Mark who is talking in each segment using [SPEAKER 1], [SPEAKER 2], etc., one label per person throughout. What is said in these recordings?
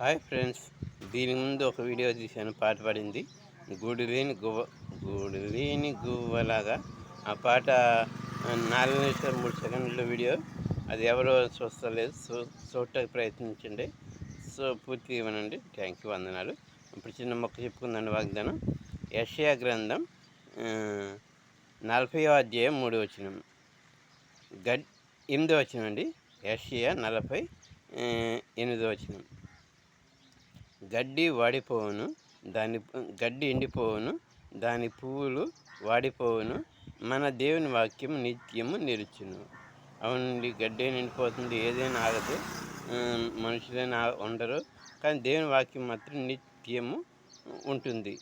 [SPEAKER 1] Hi friends, దీని ముందు ఒక వీడియో తీశాను, పాట పాడింది గూడు లేని గువ్వలాగా. ఆ పాట 4 నిమిషాలు 3 సెకండ్ల వీడియో. అది ఎవరో చూస్తలేదు, చూడటానికి ప్రయత్నించండి. సో పూర్తిగా ఇవ్వనండి. థ్యాంక్ యూ, వందనాలు. ఇప్పుడు చిన్న మొక్క చెప్పుకుందండి వాగ్దానం. యెషయా గ్రంథం 40వ అధ్యాయం 3వ వచనం, 8వ వచనం అండి. యెషయా 48వ వచనం. గడ్డి వాడిపోవును, గడ్డి ఎండిపోవును, దాని పువ్వులు వాడిపోవును, మన దేవుని వాక్యం నిత్యము నిలుచును. అవునండి, గడ్డి నిండిపోతుంది, ఏదైనా ఆగదు, మనుషులైనా ఉండరు, కానీ దేవుని వాక్యం మాత్రం నిత్యము ఉంటుంది.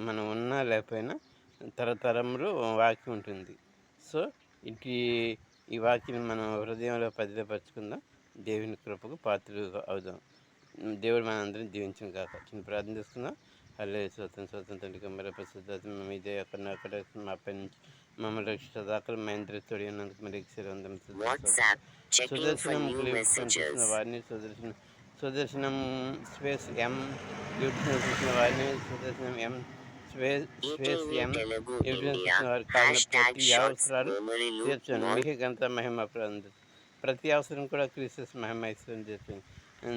[SPEAKER 1] మనం ఉన్నా లేకపోయినా తరతరములు వాక్యం ఉంటుంది. సో ఈ వాక్యం మనం హృదయంలో భద్రపరచుకుందాం. దేవుని కృపకు పాత్రలు అవుదాం. దేవుడు మనందరం దీవించిన కాక. చిన్న ప్రార్థన చేసుకుందాం. హల్లే స్వతంత్ర మరి ప్రస్తుతం మీదే అక్కడ మా పై నుంచి మమ్మల్ని రక్షిత దాఖలు మా ఇంద్రియ తోడి ఉన్నందుకు మరి సుదర్శనం చూసిన వారిని సుదర్శనం స్పేస్ ఎం యూట్యూబ్ చూసిన వారిని సుదర్శనం ఎం స్పేస్ ఎం యూట్యూబ్ చూసిన వారికి కావాలని ప్రతి అవసరాలు తీర్చండి. మీకే గంత మహిమ ప్రతి అవసరం కూడా క్రీస్తు మహిమ ఇస్తుంది చేస్తుంది.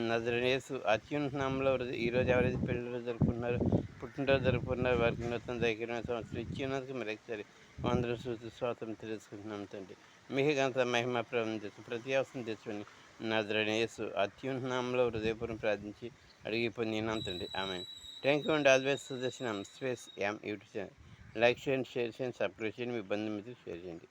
[SPEAKER 1] నజరేసు అత్యున్నతంలో ఈరోజు ఎవరైతే పెళ్ళిళ్ళు జరుపుకున్నారో, పుట్టినరోజు జరుపుకున్నారో వారికి నూతన దగ్గర సంవత్సరం ఇచ్చినందుకు మరి ఒకసారి అందరూ స్వాతంత్రం తెలుసుకుంటున్నాం తండ్రి. మీకే గంత మహిమ చేస్తుంది. ప్రతి అవసరం తెచ్చుకొని నజరేసు అత్యున్నతంలో హృదయపూర్వం ప్రార్థించి అడిగి పొందినాం తండ్రి. ఆమె థ్యాంక్ యూ అండి. ఆల్వేస్ సుదర్శనం స్పేస్ ఎం యూట్యూబ్ ఛానల్ లైక్ చేయండి, షేర్ చేయండి, సబ్స్క్రైబ్ చేయండి, మీ బంధుమిత్రులు షేర్ చేయండి.